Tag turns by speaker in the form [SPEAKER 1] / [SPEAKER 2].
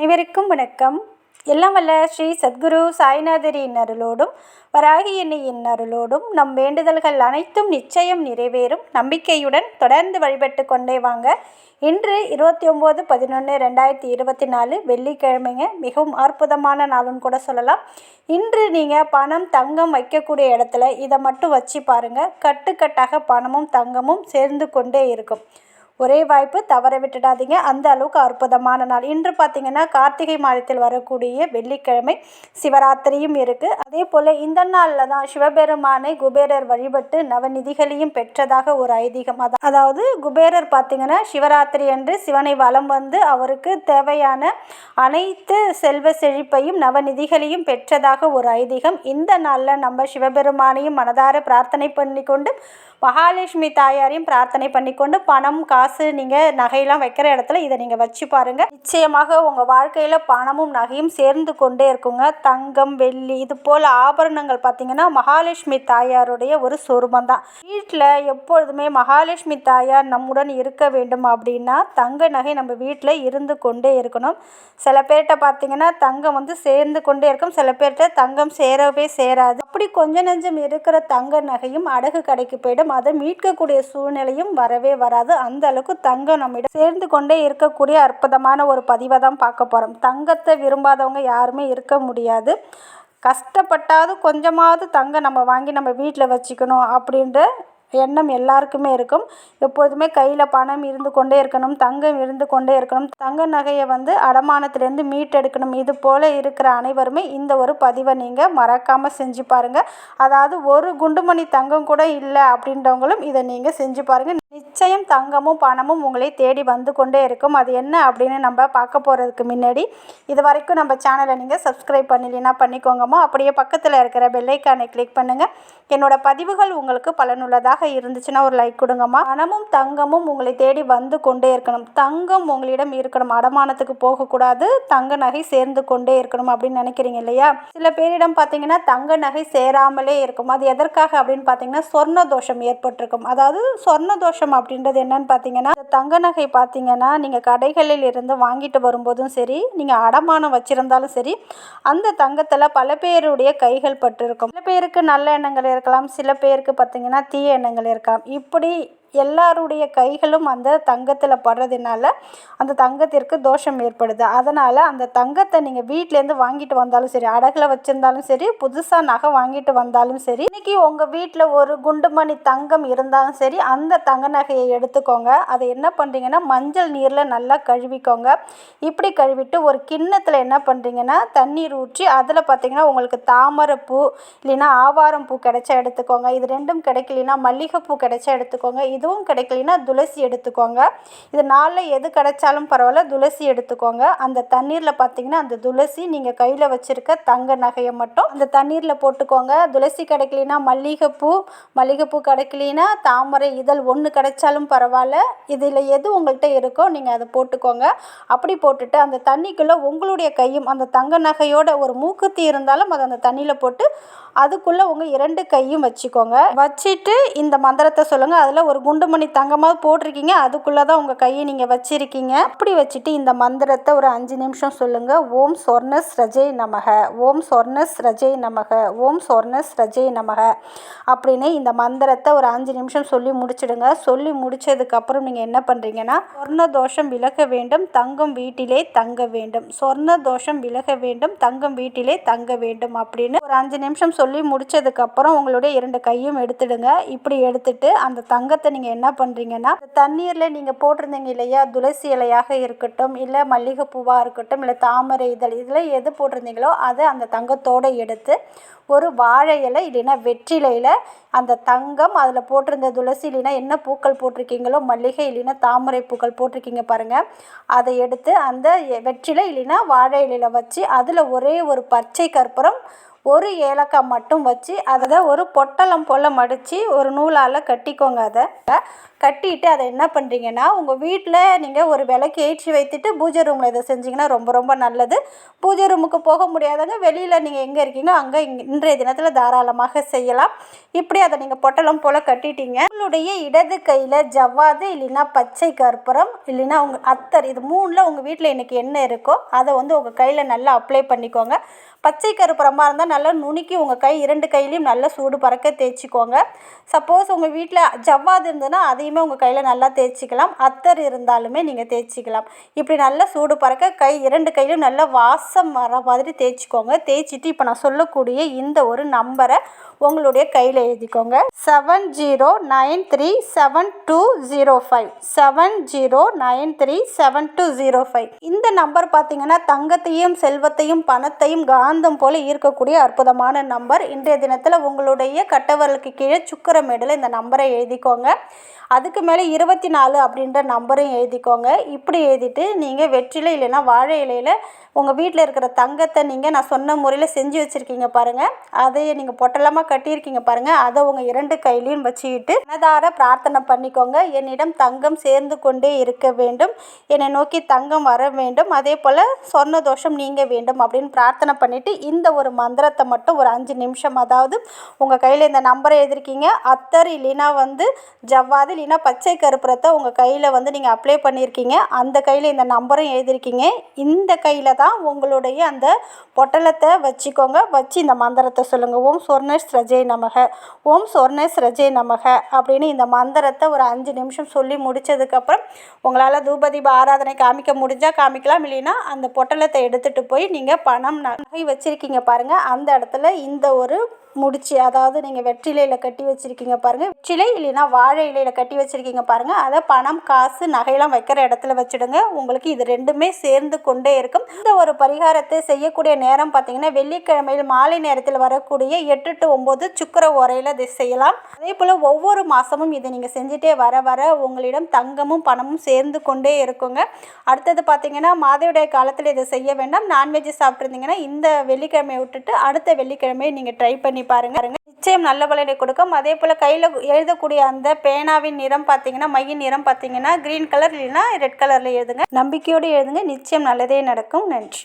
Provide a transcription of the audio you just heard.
[SPEAKER 1] அனைவருக்கும் வணக்கம். எல்லாம் வல்ல ஸ்ரீ சத்குரு சாய்நாதரின் அருளோடும் வராகி அன்னையின் அருளோடும் நம் வேண்டுதல்கள் அனைத்தும் நிச்சயம் நிறைவேறும் நம்பிக்கையுடன் தொடர்ந்து வழிபட்டு கொண்டே வாங்க. இன்று 29/11/2024 வெள்ளிக்கிழமைங்க. மிகவும் அற்புதமான நாளுன்னு கூட சொல்லலாம். இன்று நீங்கள் பணம் தங்கம் வைக்கக்கூடிய இடத்துல இதை மட்டும் வச்சு பாருங்கள். கட்டுக்கட்டாக பணமும் தங்கமும் சேர்ந்து கொண்டே இருக்கும். ஒரே வாய்ப்பு, தவற விட்டுடாதீங்க. அந்த அளவுக்கு அற்புதமான நாள். இன்று பார்த்திங்கன்னா கார்த்திகை மாதத்தில் வரக்கூடிய வெள்ளிக்கிழமை, சிவராத்திரியும் இருக்குது. அதே போல் இந்த நாளில் தான் சிவபெருமானை குபேரர் வழிபட்டு நவநிதிகளையும் பெற்றதாக ஒரு ஐதீகம். அதாவது குபேரர் பார்த்திங்கன்னா சிவராத்திரி அன்று சிவனை வலம் வந்து அவருக்கு தேவையான அனைத்து செல்வ செழிப்பையும் நவநிதிகளையும் பெற்றதாக ஒரு ஐதீகம். இந்த நாளில் நம்ம சிவபெருமானையும் மனதார பிரார்த்தனை பண்ணிக்கொண்டு மகாலட்சுமி தாயாரையும் பிரார்த்தனை பண்ணிக்கொண்டு பணம் காசு நீங்கள் நகையெல்லாம் வைக்கிற இடத்துல இதை நீங்கள் வச்சு பாருங்கள். நிச்சயமாக உங்கள் வாழ்க்கையில் பணமும் நகையும் சேர்ந்து கொண்டே இருக்குங்க. தங்கம் வெள்ளி இது போல் ஆபரணங்கள் பார்த்திங்கன்னா மகாலட்சுமி தாயாருடைய ஒரு சொரூபம் தான். வீட்டில் எப்பொழுதுமே மகாலட்சுமி தாயார் நம்முடன் இருக்க வேண்டும் அப்படின்னா தங்க நகை நம்ம வீட்டில் இருந்து கொண்டே இருக்கணும். சில பேர்கிட்ட பார்த்திங்கன்னா தங்கம் சேர்ந்து கொண்டே இருக்கும், சில பேர்கிட்ட தங்கம் சேரவே சேராது. அப்படி கொஞ்சம் நெஞ்சம் இருக்கிற தங்க நகையும் அடகு கடைக்கு போயிடும். அதை மீட்கக்கூடிய சூழ்நிலையும் வரவே வராது. அந்த அளவுக்கு தங்கம் நம்மிடம் சேர்ந்து கொண்டே இருக்கக்கூடிய அற்புதமான ஒரு பதிவை தான் பார்க்க போகிறோம். தங்கத்தை விரும்பாதவங்க யாருமே இருக்க முடியாது. கஷ்டப்பட்டாவது கொஞ்சமாவது தங்கம் நம்ம வாங்கி நம்ம வீட்டில் வச்சுக்கணும் அப்படின்ற எண்ணம் எல்லாருக்குமே இருக்கும். எப்பொழுதுமே கையில் பணம் இருந்து கொண்டே இருக்கணும், தங்கம் இருந்து கொண்டே இருக்கணும், தங்க நகையை அடமானத்திலேருந்து மீட்டெடுக்கணும். இது போல் இருக்கிற அனைவருமே இந்த ஒரு பதிவை நீங்கள் மறக்காமல் செஞ்சு பாருங்கள். அதாவது ஒரு குண்டுமணி தங்கம் கூட இல்லை அப்படின்றவங்களும் இதை நீங்கள் செஞ்சு பாருங்கள். நிச்சயம் தங்கமும் பணமும் உங்களை தேடி வந்து கொண்டே இருக்கும். அது என்ன அப்படின்னு நம்ம பார்க்க போகிறதுக்கு முன்னாடி இது வரைக்கும் நம்ம சேனலை நீங்கள் சப்ஸ்கிரைப் பண்ணலைன்னா பண்ணிக்கோங்கம்மா. அப்படியே பக்கத்தில் இருக்கிற பெல்லைக்கானை கிளிக் பண்ணுங்கள். என்னோட பதிவுகள் உங்களுக்கு பலனுள்ளதாக இருந்துச்சுன்னா ஒரு லைக் கொடுங்கம்மா. பணமும் தங்கமும் உங்களை தேடி வந்து கொண்டே இருக்கணும். தங்கம் உங்களிடம் இருக்கணும், அடமானத்துக்கு போகக்கூடாது, தங்க நகை சேர்ந்து கொண்டே இருக்கணும் அப்படின்னு நினைக்கிறீங்க இல்லையா? சில பேரிடம் பார்த்தீங்கன்னா தங்க நகை சேராமலே இருக்கும். அது எதற்காக அப்படின்னு பார்த்தீங்கன்னா சொர்ண தோஷம் ஏற்பட்டிருக்கும். அதாவது சொர்ண தோஷம் அப்படின்றது என்னன்னு பார்த்தீங்கன்னா, தங்க நகை பார்த்தீங்கன்னா நீங்கள் கடைகளில் இருந்து வாங்கிட்டு வரும்போதும் சரி, நீங்கள் அடமானம் வச்சிருந்தாலும் சரி, அந்த தங்கத்தில் பல பேருடைய கைகள் பட்டு இருக்கும். சில பேருக்கு நல்ல எண்ணங்கள் இருக்கலாம், சில பேருக்கு பார்த்தீங்கன்னா தீய எண்ணங்கள் இருக்கலாம். இப்படி எல்லாருடைய கைகளும் அந்த தங்கத்தில் படுறதுனால அந்த தங்கத்திற்கு தோஷம் ஏற்படுது. அதனால் அந்த தங்கத்தை நீங்கள் வீட்டிலேருந்து வாங்கிட்டு வந்தாலும் சரி, அடகில் வச்சுருந்தாலும் சரி, புதுசாக நகை வாங்கிட்டு வந்தாலும் சரி, இன்றைக்கி உங்கள் வீட்டில் ஒரு குண்டுமணி தங்கம் இருந்தாலும் சரி, அந்த தங்க நகையை எடுத்துக்கோங்க. அதை என்ன பண்ணுறீங்கன்னா மஞ்சள் நீரில் நல்லா கழுவிக்கோங்க. இப்படி கழுவிட்டு ஒரு கிண்ணத்தில் என்ன பண்ணுறீங்கன்னா தண்ணீர் ஊற்றி அதில் பார்த்தீங்கன்னா உங்களுக்கு தாமரைப்பூ இல்லைன்னா ஆவாரம் பூ கிடைச்சா எடுத்துக்கோங்க. இது ரெண்டும் கிடைக்கலனா மல்லிகைப்பூ கிடைச்சா எடுத்துக்கோங்க. இதுவும் கிடைக்கலனா துளசி எடுத்துக்கோங்க. இது நாளில் எது கிடைச்சாலும் பரவாயில்ல, துளசி எடுத்துக்கோங்க. அந்த தண்ணீரில் பார்த்தீங்கன்னா அந்த துளசி நீங்கள் கையில் வச்சுருக்க தங்க நகையை மட்டும் அந்த தண்ணீரில் போட்டுக்கோங்க. துளசி கிடைக்கலனா மல்லிகைப்பூ கிடைக்கலனா தாமரை இதழ் ஒன்று கிடைச்சாலும் பரவாயில்ல. இதில் எது உங்கள்கிட்ட இருக்கோ நீங்கள் அதை போட்டுக்கோங்க. அப்படி போட்டுட்டு அந்த தண்ணிக்குள்ளே உங்களுடைய கையும் அந்த தங்க நகையோட ஒரு மூக்குத்தி இருந்தாலும் அதை அந்த தண்ணியில் போட்டு அதுக்குள்ளே உங்கள் 2 கையும் வச்சுக்கோங்க. வச்சுட்டு இந்த மந்திரத்தை சொல்லுங்கள். அதில் ஒரு குண்டுமணி தங்கமாக போட்டிருக்கீங்க, அதுக்குள்ளே தான் உங்கள் கையை நீங்கள் வச்சுருக்கீங்க. அப்படி வச்சுட்டு இந்த மந்திரத்தை ஒரு 5 நிமிஷம் சொல்லுங்கள். ஓம் சொர்ணஸ் ரஜை நமக, ஓம் சொர்ணஸ் ரஜை நமக, ஓம் சொர்ணஸ் ரஜை நமக அப்படின்னு இந்த மந்திரத்தை ஒரு 5 நிமிஷம் சொல்லி முடிச்சிடுங்க. சொல்லி முடிச்சதுக்கப்புறம் நீங்கள் என்ன பண்ணுறீங்கன்னா சொர்ண தோஷம் விலக வேண்டும், தங்கம் வீட்டிலே தங்க வேண்டும், சொர்ண தோஷம் விலக வேண்டும், தங்கம் வீட்டிலே தங்க வேண்டும் அப்படின்னு ஒரு 5 நிமிஷம் சொல்லி முடிச்சதுக்கப்புறம் உங்களுடைய 2 கையும் எடுத்துடுங்க. இப்படி எடுத்துட்டு அந்த தங்கத்தை நீங்கள் என்ன பண்ணுறீங்கன்னா தண்ணீரில் நீங்கள் போட்டிருந்தீங்க இல்லையா, துளசி இலையாக இருக்கட்டும், இல்லை மல்லிகைப்பூவாக இருக்கட்டும், இல்லை தாமரை இதழ், இதில் எது போட்டிருந்தீங்களோ அதை அந்த தங்கத்தோடு எடுத்து ஒரு வாழை இலை இல்லைன்னா வெற்றிலையில் அந்த தங்கம் அதில் போட்டிருந்த துளசி இல்லைன்னா என்ன பூக்கள் போட்டிருக்கீங்களோ, மல்லிகை இல்லைன்னா தாமரை பூக்கள் போட்டிருக்கீங்க பாருங்கள், அதை எடுத்து அந்த வெற்றிலை இல்லைன்னா வாழை இலையில் வச்சு அதில் ஒரே ஒரு பச்சை கற்பூரம் ஒரு ஏலக்காய் மட்டும் வச்சு அதை ஒரு பொட்டலம் போல் மடித்து ஒரு நூலால் கட்டிக்கோங்க. அதை கட்டிட்டு அதை என்ன பண்ணுறீங்கன்னா, உங்கள் வீட்டில் நீங்கள் ஒரு விளக்கு ஏற்றி வைத்துட்டு பூஜை ரூமில் இதை செஞ்சிங்கன்னா ரொம்ப ரொம்ப நல்லது. பூஜை ரூமுக்கு போக முடியாதவங்க வெளியில் நீங்கள் எங்கே இருக்கீங்களோ அங்கே இன்றைய தினத்தில் தாராளமாக செய்யலாம். இப்படி அதை நீங்கள் பொட்டலம் போல் கட்டிட்டீங்க. உங்களுடைய இடது கையில் ஜவ்வாது இல்லைன்னா பச்சை கற்பூரம் இல்லைன்னா உங்கள் அத்தர், இது 3ல் உங்கள் வீட்டில் இன்றைக்கி என்ன இருக்கோ அதை உங்கள் கையில் நல்லா அப்ளை பண்ணிக்கோங்க. பச்சை கற்பூரமாக இருந்தால் நல்லா நுணுக்கி உங்கள் கை 2 கையிலையும் நல்லா சூடு பறக்க தேய்ச்சிக்கோங்க. சப்போஸ் உங்கள் வீட்டில் ஜவ்வாது இருந்ததுன்னா அதையுமே உங்கள் கையில் நல்லா தேய்ச்சிக்கலாம். அத்தர் இருந்தாலுமே நீங்கள் தேய்ச்சிக்கலாம். இப்படி நல்லா சூடு பறக்க கை 2 கையிலும் நல்லா வாசம் வர மாதிரி தேய்ச்சிக்கோங்க. தேய்ச்சிட்டு இப்போ நான் சொல்லக்கூடிய இந்த ஒரு நம்பரை உங்களுடைய கையில் எழுதிக்கோங்க. 70937205 70937205. இந்த நம்பர் பார்த்தீங்கன்னா தங்கத்தையும் செல்வத்தையும் பணத்தையும் காந்தம் போல ஈர்க்கக்கூடிய அற்புதமான நம்பர். இன்றைய தினத்தில் உங்களுடைய கட்டவரலுக்கு கீழே சுக்கிரமேடில் இந்த நம்பரை எழுதிக்கோங்க. அதுக்கு மேலே 24 அப்படின்ற நம்பரையும் எழுதிக்கோங்க. இப்படி எழுதிட்டு நீங்கள் வெற்றிலை இல்லைன்னா வாழை இலையில் உங்கள் வீட்டில் இருக்கிற தங்கத்தை நீங்கள் நான் சொன்ன முறையில் செஞ்சு வச்சுருக்கீங்க பாருங்கள், அதையே நீங்கள் பொட்டலமாக கட்டியிருக்கீங்க பாருங்கள், அதை உங்கள் 2 கையிலையும் வச்சுக்கிட்டு மனதார பிரார்த்தனை பண்ணிக்கோங்க. என்னிடம் தங்கம் சேர்ந்து கொண்டே இருக்க வேண்டும், என்னை நோக்கி தங்கம் வர வேண்டும், அதே போல் சொர்ண தோஷம் நீங்க வேண்டும் அப்படின்னு பிரார்த்தனை பண்ணிவிட்டு இந்த ஒரு மந்திரத்தை மட்டும் ஒரு 5 நிமிஷம், அதாவது உங்கள் கையில் இந்த நம்பரை எழுதிருக்கீங்க, அத்தர் இல்லைன்னா ஜவ்வாது இல்லைன்னா பச்சை கற்பூரத்தை உங்கள் கையில் நீங்கள் அப்ளை பண்ணியிருக்கீங்க, அந்த கையில் இந்த நம்பரும் எழுதிருக்கீங்க. இந்த கையில் தான் உங்களுடைய அந்த பொட்டலத்தை வச்சுக்கோங்க. வச்சு இந்த மந்திரத்தை சொல்லுங்கள். ஓம் சொர்ணஸ்ரஜே நமக, ஓம் சொர்ணஸ்ரஜே நமக அப்படின்னு இந்த மந்திரத்தை ஒரு 5 நிமிஷம் சொல்லி முடித்ததுக்கப்புறம் உங்களால் தூபதீப ஆராதனை காமிக்க முடிஞ்சால் காமிக்கலாம். இல்லைன்னா அந்த பொட்டலத்தை எடுத்துகிட்டு போய் நீங்கள் பணம் நகை வச்சுருக்கீங்க பாருங்கள், அந்த இடத்துல இந்த ஒரு முடிச்சு, அதாவது நீங்கள் வெற்றிலையில் கட்டி வச்சுருக்கீங்க பாருங்கள், வெற்றிலை இல்லைன்னா வாழை இலையில் கட்டி வச்சுருக்கீங்க பாருங்கள், அதை பணம் காசு நகையெல்லாம் வைக்கிற இடத்துல வச்சுடுங்க. உங்களுக்கு இது 2மே சேர்ந்து கொண்டே இருக்கும். இந்த ஒரு பரிகாரத்தை செய்யக்கூடிய நேரம் பார்த்தீங்கன்னா வெள்ளிக்கிழமையில் மாலை நேரத்தில் வரக்கூடிய 8 to 9 சுக்கிர ஓரையில் இதை செய்யலாம். அதே போல் ஒவ்வொரு மாதமும் இதை நீங்கள் செஞ்சுட்டே வர வர உங்களிடம் தங்கமும் பணமும் சேர்ந்து கொண்டே இருக்குங்க. அடுத்தது பார்த்தீங்கன்னா மாதவிடாய் காலத்தில் இதை செய்ய வேண்டாம். நான்வெஜ் சாப்பிட்ருந்தீங்கன்னா இந்த வெள்ளிக்கிழமையை விட்டுட்டு அடுத்த வெள்ளிக்கிழமையை நீங்கள் ட்ரை பண்ணி பாருங்க, நிச்சயம் நல்ல பலனை கொடுக்கும். அதே போல் கையில் எழுதக்கூடிய அந்த பேனாவின் நிறம் பார்த்தீங்கன்னா மையின் நிறம் பார்த்தீங்கன்னா கிரீன் கலர் இல்லைன்னா ரெட் கலரில் எழுதுங்க. நம்பிக்கையோடு எழுதுங்க, நிச்சயம் நல்லதே நடக்கும். நன்றி.